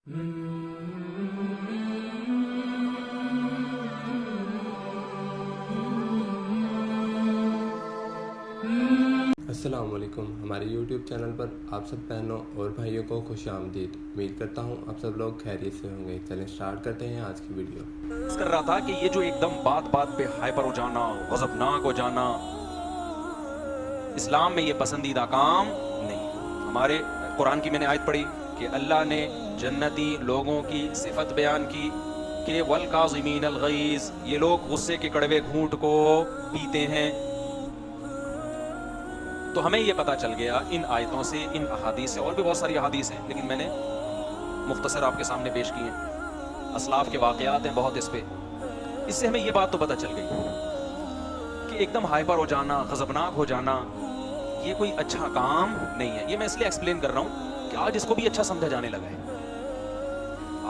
السلام علیکم. ہمارے یوٹیوب چینل پر آپ سب بہنوں اور بھائیوں کو خوش آمدید. امید کرتا ہوں آپ سب لوگ خیریت سے ہوں گے. چلیں سٹارٹ کرتے ہیں آج کی ویڈیو. کر رہا تھا کہ یہ جو ایک دم بات بات پہ ہائپر ہو جانا، غضبناک ہو جانا، اسلام میں یہ پسندیدہ کام نہیں. ہمارے قرآن کی میں نے آیت پڑھی کہ اللہ نے جنتی لوگوں کی صفت بیان کی کہ والکاظمین الغیظ، یہ لوگ غصے کے کڑوے گھونٹ کو پیتے ہیں. تو ہمیں یہ پتا چل گیا ان آیتوں سے، ان احادیث سے، اور بھی بہت ساری احادیث ہیں لیکن میں نے مختصر آپ کے سامنے پیش کی ہیں. اسلاف کے واقعات ہیں بہت اس پہ. اس سے ہمیں یہ بات تو پتہ چل گئی کہ ایک دم ہائپر ہو جانا، غضبناک ہو جانا، یہ کوئی اچھا کام نہیں ہے. یہ میں اس لیے ایکسپلین کر رہا ہوں کہ آج اس کو بھی اچھا سمجھا جانے لگا ہے.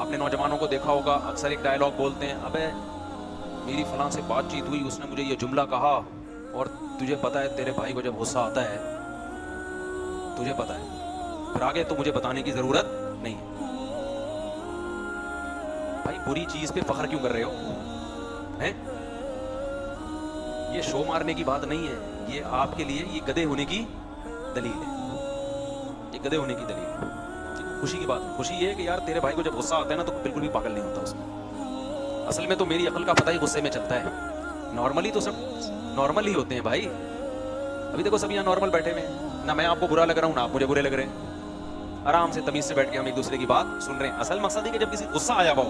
آپ نے نوجوانوں کو دیکھا ہوگا، اکثر ایک ڈائلاگ بولتے ہیں، ابے میری فلاں سے بات چیت ہوئی، اس نے مجھے یہ جملہ کہا، اور تجھے پتا ہے تیرے بھائی کو جب غصہ آتا ہے، تجھے پتا ہے، پھر آگے تو مجھے بتانے کی ضرورت نہیں ہے. بھائی بری چیز پہ فخر کیوں کر رہے ہو ہیں؟ یہ شو مارنے کی بات نہیں ہے، یہ آپ کے لیے یہ گدھے ہونے کی دلیل ہے. یہ گدھے ہونے کی دلیل ہے. خوشی کی بات، خوشی یہ ہے کہ یار تیرے بھائی کو جب غصہ آتا ہے نا تو بالکل بھی پاگل نہیں ہوتا اس میں. اصل میں تو میری عقل کا پتہ ہی غصے میں چلتا ہے. نارملی تو سب نارمل ہی ہوتے ہیں بھائی. ابھی دیکھو سب یہاں نارمل بیٹھے ہوئے ہیں، نہ میں آپ کو برا لگ رہا ہوں نہ آپ مجھے برے لگ رہے ہیں. آرام سے تمیز سے بیٹھ کے ہم ایک دوسرے کی بات سن رہے ہیں. اصل مقصد ہے کہ جب کسی غصہ آیا ہو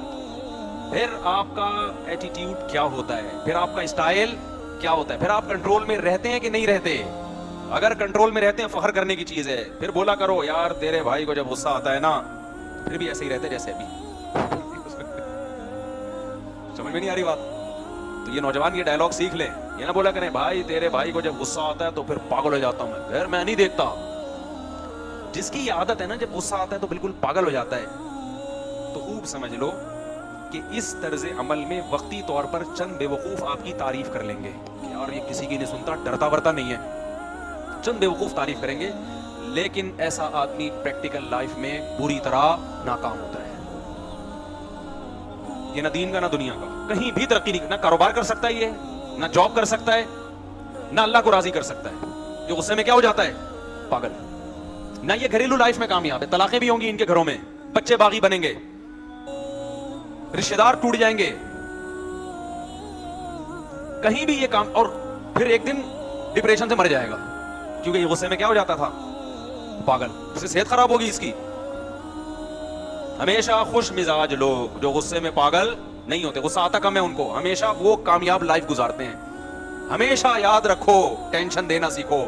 پھر آپ کا ایٹیٹیوڈ کیا ہوتا ہے، پھر آپ کا اسٹائل کیا ہوتا ہے، پھر آپ کنٹرول میں رہتے ہیں کہ نہیں رہتے. اگر کنٹرول میں رہتے ہیں فخر کرنے کی چیز ہے. پھر بولا کرو یار تیرے بھائی کو جب غصہ آتا ہے نا پھر بھی ایسے ہی رہتے جیسے ابھی. سمجھ میں نہیں آ رہی بات؟ تو یہ نوجوان یہ ڈائلاگ سیکھ لیں. یہ نہ بولا کریں بھائی تیرے بھائی کو جب غصہ آتا ہے تو پھر پاگل ہو جاتا ہوں میں، پھر میں نہیں دیکھتا. جس کی یہ عادت ہے نا جب غصہ آتا ہے تو بالکل پاگل ہو جاتا ہے، تو خوب سمجھ لو کہ اس طرز عمل میں وقتی طور پر چند بے وقوف آپ کی تعریف کر لیں گے کہ یار یہ کسی کی نہیں سنتا، ڈرتا ورتا نہیں ہے. چند بے وقوف تعریف کریں گے، لیکن ایسا آدمی پریکٹیکل لائف میں بری طرح ناکام ہوتا ہے. یہ نہ دین کا نہ دنیا کا، کہیں بھی ترقی نہیں، نہ کاروبار کر سکتا ہے، یہ نہ جاب کر سکتا ہے، نہ اللہ کو راضی کر سکتا ہے. جو غصے میں کیا ہو جاتا ہے؟ پاگل. نہ یہ گھریلو لائف میں کامیاب ہے، طلاقیں بھی ہوں گی ان کے گھروں میں، بچے باغی بنیں گے، رشتہ دار ٹوٹ جائیں گے، کہیں بھی یہ کام، اور پھر ایک دن ڈپریشن سے مر جائے گا کیونکہ یہ غصے میں کیا ہو جاتا تھا؟ پاگل. اس سے صحت خراب ہوگی اس کی. ہمیشہ خوش مزاج لوگ جو غصے میں پاگل نہیں ہوتے، غصہ آتا کم ہے ان کو، ہمیشہ وہ کامیاب لائف گزارتے ہیں. ہمیشہ یاد رکھو ٹینشن دینا سیکھو.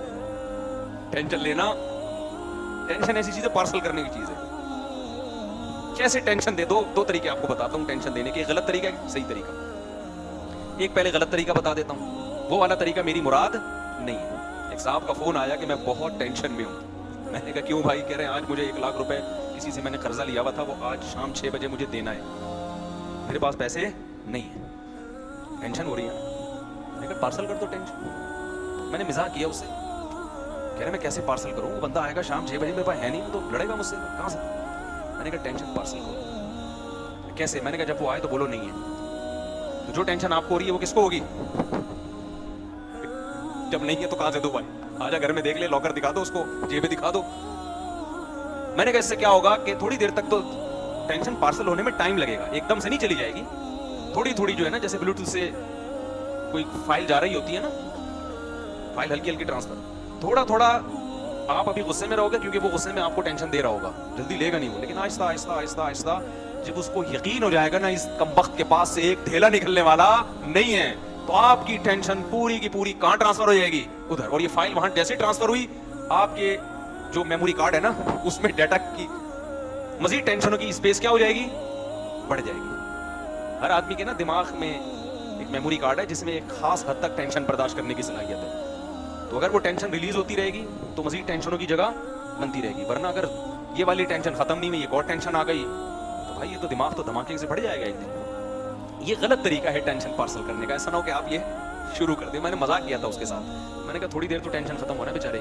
ٹینشن لینا، ٹینشن ایسی چیز ہے پارسل کرنے کی چیز ہے. کیسے ٹینشن دے؟ دو طریقے آپ کو بتاتا ہوں ٹینشن دینے کے. ایک غلط طریقہ، ایک صحیح طریقہ. ایک پہلے غلط طریقہ بتا دیتا ہوں، وہ والا طریقہ میری مراد نہیں ہے. ایک صاحب کا فون آیا کہ میں بہت ٹینشن میں ہوں. میں نے کہا کیوں بھائی؟ کہہ رہے ہیں آج مجھے 1 لاکھ روپے کسی سے میں نے قرضہ لیا ہوا تھا، وہ آج شام 6 بجے مجھے دینا ہے، میرے پاس پیسے نہیں ہیں، ٹینشن ہو رہی ہے. میں نے کہا پارسل کر دو ٹینشن. میں نے مزاح کیا اس سے، کہہ رہے میں کیسے پارسل کروں؟ وہ بندہ آئے گا شام 6 بجے، میرے پاس ہے نہیں، تو لڑے گا مجھ سے کہاں سے؟ میں نے کہا ٹینشن پارسل کرو. کیسے؟ میں نے کہا جب وہ آئے تو بولو نہیں ہے. تو جو ٹینشن آپ کو ہو رہی ہے وہ کس کو ہوگی؟ جب نہیں ہے تو کہاں سے دو بھائی؟ آجا گھر میں دیکھ لے، لاکر دکھا دو اس کو، جیبیں دکھا دو. میں نے کہا اس سے کیا ہوگا کہ تھوڑی دیر تک تو ٹینشن پارسل ہونے میں ٹائم لگے گا، ایک دم سے نہیں چلی جائے گی. تھوڑی تھوڑی جو ہے نا، جیسے بلوٹوتھ سے کوئی فائل جا رہی ہوتی ہے نا، فائل ہلکی ہلکی ٹرانسفر، تھوڑا تھوڑا. آپ ابھی غصے میں رہو گے کیونکہ وہ غصے میں آپ کو ٹینشن دے رہا ہوگا، جلدی لے گا نہیں وہ، لیکن آہستہ آہستہ آہستہ آہستہ جب اس کو یقین ہو جائے گا نا اس کمبخت کے پاس سے ایک ڈھیلا نکلنے والا نہیں ہے، تو آپ کی ٹینشن پوری کی پوری کہاں ٹرانسفر ہو جائے گی؟ ادھر. اور یہ فائل وہاں جیسے ٹرانسفر ہوئی، آپ کے جو میموری کارڈ ہے نا اس میں ڈیٹا کی مزید ٹینشنوں کی اسپیس کیا ہو جائے گی؟ بڑھ جائے گی. ہر آدمی کے نا دماغ میں ایک میموری کارڈ ہے جس میں ایک خاص حد تک ٹینشن برداشت کرنے کی صلاحیت ہے. تو اگر وہ ٹینشن ریلیز ہوتی رہے گی تو مزید ٹینشنوں کی جگہ بنتی رہے گی. ورنہ اگر یہ والی ٹینشن ختم نہیں ہوئی، ایک اور ٹینشن آ گئی تو بھائی یہ تو دماغ تو دھماکے سے بڑھ جائے گا ایک دن. یہ غلط طریقہ ہے ٹینشن پارسل کرنے کا. ایسا نہ ہو کہ آپ یہ شروع کر دیں. میں نے مذاق کیا تھا اس کے ساتھ، میں نے کہا تھوڑی دیر تو ٹینشن ختم ہونا ہے بیچارے.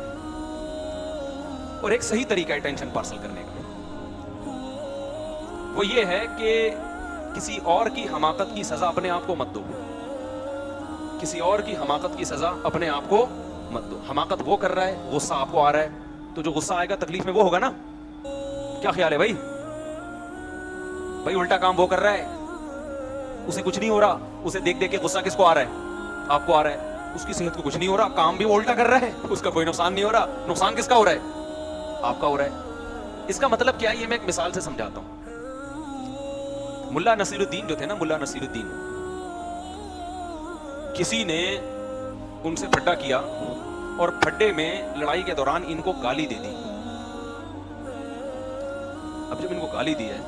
اور ایک صحیح طریقہ ہے ٹینشن پارسل کرنے کا. وہ یہ ہے کہ کسی اور کی حماقت کی سزا اپنے آپ کو مت دو. کسی اور کی حماقت کی سزا اپنے آپ کو مت دو. حماقت وہ کر رہا ہے, غصہ آپ کو آ رہا ہے, تو جو غصہ آئے گا تکلیف میں وہ ہوگا نا. کیا خیال ہے بھائی؟ بھائی الٹا کام وہ کر رہا ہے, اسے کچھ نہیں ہو رہا, اسے دیکھ دیکھ کے غصہ کس کو آ رہا ہے؟ آپ کو آ رہا ہے. اس کی صحت کو کچھ نہیں ہو رہا, کام بھی وہ الٹا کر رہا ہے, اس کا کوئی نقصان نہیں ہو رہا. نقصان کس کا ہو رہا ہے؟ آپ کا ہو رہا ہے. اس کا مطلب کیا ہے, یہ میں ایک مثال سے سمجھاتا ہوں. ملا نصیر الدین جو تھے نا, ملا نصیر الدین, کسی نے ان سے پھڈا کیا اور پھڈے میں لڑائی کے دوران ان کو گالی دے دی. اب جب ان کو گالی دی ہے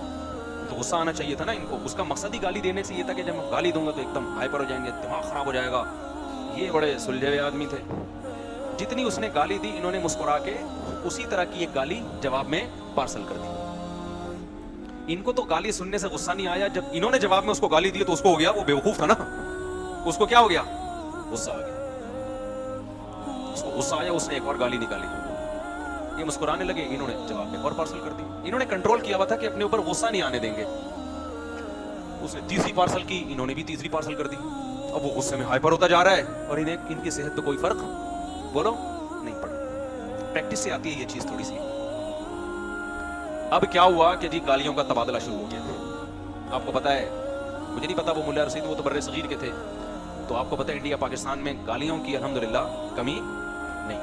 تو غصہ آنا چاہیے تھا نا ان کو. اس کا مقصد ہی گالی دینے سے یہ تھا کہ جب میں گالی دوں گا تو ایک دم ہائپر ہو جائیں گے, دماغ خراب ہو جائے گا. یہ بڑے سلجھے ہوئے آدمی تھے. جتنی اس نے گالی دی, انہوں نے مسکرا کے اسی طرح کی ایک گالی جواب میں پارسل کر دی. ان کو تو گالی سننے سے غصہ نہیں آیا, جب انہوں نے جواب میں اس کو گالی دی تو اس کو ہو گیا, وہ بیوقوف تھا نا, اس کو کیا ہو گیا؟ غصہ آ گیا. اس کو غصہ آیا, اس نے ایک اور گالی نکالی. یہ مسکرانے لگے, انہوں نے جواب میں اور پارسل کر دی. انہوں نے کنٹرول کیا ہوا تھا کہ اپنے اوپر غصہ نہیں آنے دیں گے. اس نے تیسری پارسل کی, انہوں نے بھی تیسری پارسل کر دی. اب وہ غصے میں ہائپر ہوتا جا رہا ہے اور انہیں ان کی صحت پہ کوئی فرق بولو نہیں پڑا. پریکٹس سے آتی ہے یہ چیز تھوڑی سی. اب کیا ہوا کہ جی گالیوں کا تبادلہ شروع ہو گیا. آپ کو پتا ہے, مجھے نہیں پتا وہ ملا رشید وہ تو بر صغیر کے تھے, تو آپ کو پتا ہے انڈیا پاکستان میں گالیوں کی الحمدللہ کمی نہیں.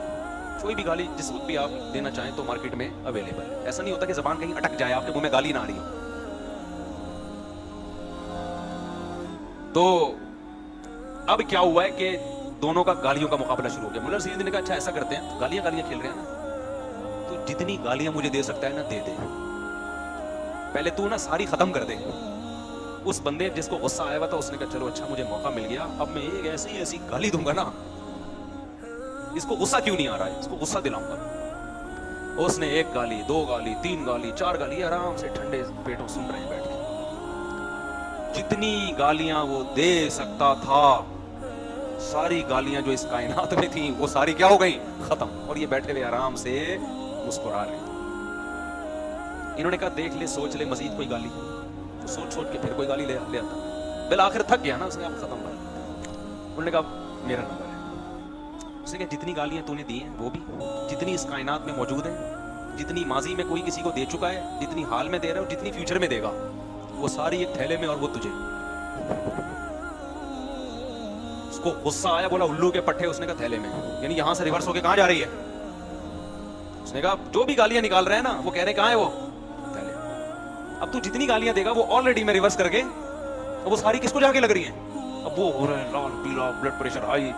کوئی بھی گالی جس وقت بھی آپ دینا چاہیں تو مارکیٹ میں اویلیبل ہے. ایسا نہیں ہوتا کہ زبان کہیں اٹک جائے, آپ کے منہ میں گالی نہ آ رہی ہو. تو اب کیا ہوا ہے کہ دونوں کا گالیوں کا مقابلہ شروع ہو گیا. ملا رشید نے کہا اچھا ایسا کرتے ہیں, گالیاں کھیل رہے ہیں نا, تو جتنی گالیاں مجھے دے سکتا ہے نا دے دے, پہلے تو نا ساری ختم کر دے. اس بندے جس کو غصہ آیا ہوا تھا, اس نے کہا چلو اچھا مجھے موقع مل گیا, اب میں ایک ایسی گالی دوں گا نا, اس کو غصہ کیوں نہیں آ رہا ہے, اس کو غصہ دلاؤں گا. اس نے ایک گالی, دو گالی, تین گالی, چار گالی, آرام سے ٹھنڈے پیٹوں سن رہے ہیں بیٹھ کے. جتنی گالیاں وہ دے سکتا تھا, ساری گالیاں جو اس کائنات میں تھیں وہ ساری کیا ہو گئی؟ ختم. اور یہ بیٹھے ہوئے آرام سے مسکرا رہے. انہوں نے کہا دیکھ لے, سوچ لے مزید کوئی گالی. تو سوچ کے پھر کوئی گالی لے آتا. بالآخر تھک گیا نا, اس نے اب ختم کر. انہوں نے کہا میرا نمبر ہے. اس نے کہا جتنی گالیاں تو نے دی ہیں وہ بھی, جتنی اس کائنات میں موجود ہیں, جتنی ماضی میں کوئی کسی کو دے چکا ہے, جتنی حال میں دے رہا ہے, اور جتنی فیوچر میں دے گا, وہ ساری ایک تھیلے میں, اور وہ تجھے. اس کو غصہ آیا, بولا الو کے پٹھے. اس نے کہا تھیلے میں, یعنی یہاں سے ریورس ہو کے کہاں جا رہی ہے؟ اس نے کہا جو بھی گالیاں نکال رہے ہیں نا وہ کہہ رہے کہاں ہے وہ؟ تھیلے. اب تو جتنی گالیاں دے گا وہ آلریڈی میں ریورس کر کے, وہ ساری کس کو جا کے لگ رہی ہیں؟ اب وہ ہو رہا ہے لال پیلا, بلڈ پریشر ہائی.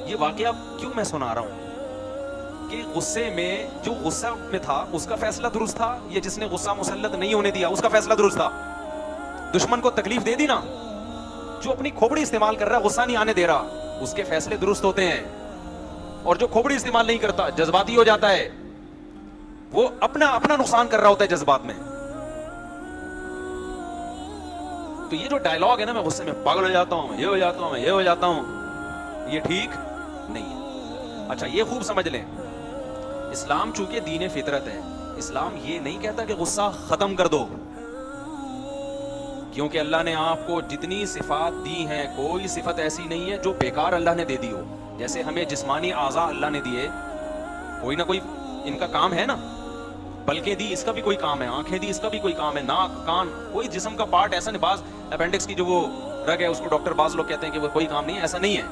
یہ واقعہ کیوں میں سنا رہا ہوں کہ غصے میں, جو غصہ میں تھا اس کا فیصلہ درست تھا, یہ جس نے غصہ مسلط نہیں ہونے دیا اس کا فیصلہ درست تھا. دشمن کو تکلیف دے دی نا, جو اپنی کھوپڑی استعمال کر رہا ہے, غصہ نہیں آنے دے رہا, اس کے فیصلے درست ہوتے ہیں. اور جو کھوپڑی استعمال نہیں کرتا, جذباتی ہو جاتا ہے, وہ اپنا نقصان کر رہا ہوتا ہے جذبات میں. تو یہ جو ڈائلاگ ہے نا, میں غصے میں پاگل ہو جاتا ہوں, یہ ہو جاتا ہوں, یہ ہو جاتا ہوں, یہ ٹھیک نہیں ہے. اچھا یہ خوب سمجھ لیں, اسلام چونکہ دین فطرت ہے, اسلام یہ نہیں کہتا کہ غصہ ختم کر دو, کیونکہ اللہ نے آپ کو جتنی صفات دی ہیں, کوئی صفت ایسی نہیں ہے جو بیکار اللہ نے دے دی ہو. جیسے ہمیں جسمانی اعضاء اللہ نے دیے, کوئی نہ کوئی ان کا کام ہے نا. پلکیں دی, اس کا بھی کوئی کام ہے. آنکھیں دی, اس کا بھی کوئی کام ہے. ناک, کان, کوئی جسم کا پارٹ ایسا نہیں. بعض اپینڈکس کی جو وہ رگ ہے اس کو ڈاکٹر بعض لوگ کہتے ہیں کہ وہ کوئی کام نہیں ہے, ایسا نہیں ہے.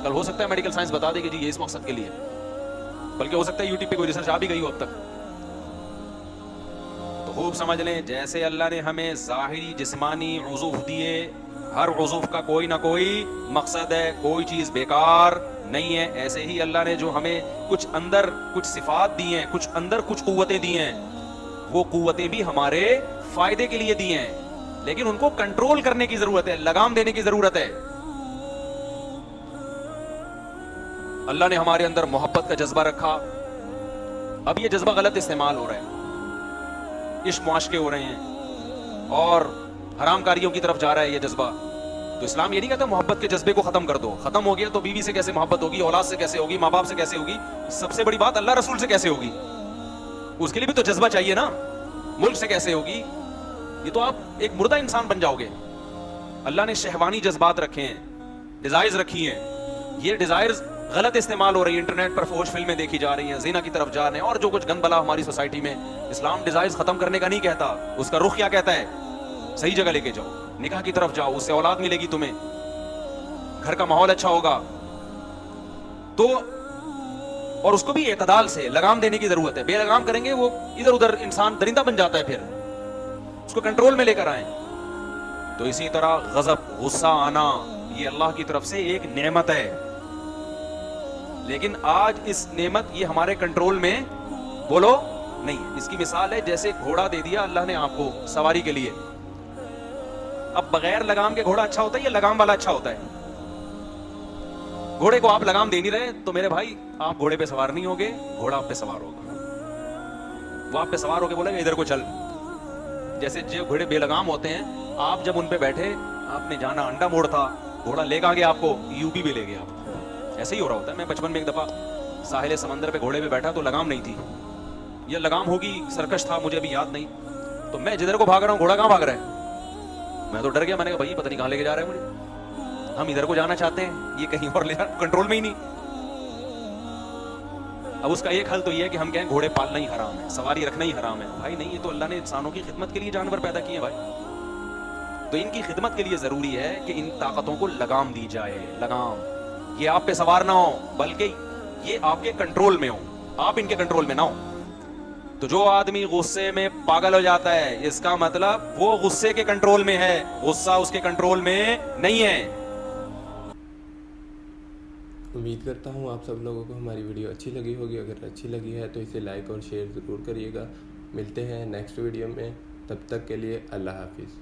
کل ہو سکتا ہے میڈیکل سائنس بتا دے کہ جی یہ اس مقصد کے لیے, بلکہ ہو سکتا ہے یوٹیوب پہ کوئی ریسرچ آ بھی گئی ہو اب تک. تو خوب سمجھ لیں, جیسے اللہ نے ہمیں ظاہری جسمانی عضو دیے, ہر عضو کا کوئی نہ کوئی مقصد ہے, کوئی چیز بیکار نہیں ہے. ایسے ہی اللہ نے جو ہمیں کچھ اندر کچھ صفات دی ہیں, کچھ اندر کچھ قوتیں دی ہیں, وہ قوتیں بھی ہمارے فائدے کے لیے دی ہیں, لیکن ان کو کنٹرول کرنے کی ضرورت ہے, لگام دینے کی ضرورت ہے. اللہ نے ہمارے اندر محبت کا جذبہ رکھا, اب یہ جذبہ غلط استعمال ہو رہا ہے, عشق معاشقے ہو رہے ہیں اور حرام کاریوں کی طرف جا رہا ہے یہ جذبہ. تو اسلام یہ نہیں کہتا محبت کے جذبے کو ختم کر دو. ختم ہو گیا تو بیوی سے کیسے محبت ہوگی, اولاد سے کیسے ہوگی, ماں باپ سے کیسے ہوگی, سب سے بڑی بات اللہ رسول سے کیسے ہوگی, اس کے لیے بھی تو جذبہ چاہیے نا. ملک سے کیسے ہوگی, یہ تو آپ ایک مردہ انسان بن جاؤ گے. اللہ نے شہوانی جذبات رکھے ہیں, ڈیزائرز رکھی ہیں, یہ ڈیزائرز غلط استعمال ہو رہی ہیں, انٹرنیٹ پر فحش فلمیں دیکھی جا رہی ہیں, زنا کی طرف جا رہے ہیں اور جو کچھ گند بلا ہماری سوسائٹی میں. اسلام ڈیزائرز ختم کرنے کا نہیں کہتا, اس کا رخ کیا کہتا ہے, صحیح جگہ لے کے جاؤ, نکاح کی طرف جاؤ, اس سے اولاد ملے گی تمہیں, گھر کا ماحول اچھا ہوگا. تو اور اس کو بھی اعتدال سے لگام دینے کی ضرورت ہے. بے لگام کریں گے وہ ادھر ادھر انسان درندہ بن جاتا ہے, پھر اس کو کنٹرول میں لے کر آئیں. تو اسی طرح غضب, غصہ آنا, یہ اللہ کی طرف سے ایک نعمت ہے, لیکن آج اس نعمت یہ ہمارے کنٹرول میں بولو نہیں. اس کی مثال ہے جیسے گھوڑا دے دیا اللہ نے آپ کو سواری کے لیے. اب بغیر لگام کے گھوڑا اچھا ہوتا ہے یا لگام والا اچھا ہوتا ہے؟ گھوڑے کو آپ لگام دے نہیں رہے تو میرے بھائی آپ گھوڑے پہ سوار نہیں ہوگے, گھوڑا آپ پہ سوار ہوگا. وہ آپ پہ سوار ہو کے بولے گا ادھر کو چل. جیسے جو گھوڑے بے لگام ہوتے ہیں, آپ جب ان پہ بیٹھے, آپ نے جانا انڈا موڑ تھا, گھوڑا لے گا گیا آپ کو, یوپی بھی لے گیا آپ کو. ایسے ہی ہو رہا ہوتا ہے. میں بچپن میں ایک دفعہ ساحل سمندر پہ گھوڑے پہ بیٹھا تو لگام نہیں تھی, یا لگام ہوگی, سرکش تھا, مجھے بھی یاد نہیں. تو میں جدھر کو بھاگ رہا ہوں گھوڑا کہاں بھاگ رہا ہے, میں تو ڈر گیا. میں نے کہا بھائی پتہ نہیں کہاں لے کے جا رہے ہیں مجھے, ہم ادھر کو جانا چاہتے ہیں, یہ کہیں اور لے جا, کنٹرول میں ہی نہیں. اب اس کا ایک حل تو یہ ہے کہ ہم کہیں گھوڑے پالنا ہی حرام ہے, سواری رکھنا ہی حرام ہے. بھائی نہیں, یہ تو اللہ نے انسانوں کی خدمت کے لیے جانور پیدا کیے ہیں بھائی. تو ان کی خدمت کے لیے ضروری ہے کہ ان طاقتوں کو لگام دی جائے. لگام یہ آپ پہ سوار نہ ہو, بلکہ یہ آپ کے کنٹرول میں ہو, آپ ان کے کنٹرول میں نہ ہو. تو جو آدمی غصے میں پاگل ہو جاتا ہے, اس کا مطلب وہ غصے کے کنٹرول میں ہے, غصہ اس کے کنٹرول میں نہیں ہے. امید کرتا ہوں آپ سب لوگوں کو ہماری ویڈیو اچھی لگی ہوگی. اگر اچھی لگی ہے تو اسے لائک اور شیئر ضرور کریے گا. ملتے ہیں نیکسٹ ویڈیو میں, تب تک کے لیے اللہ حافظ.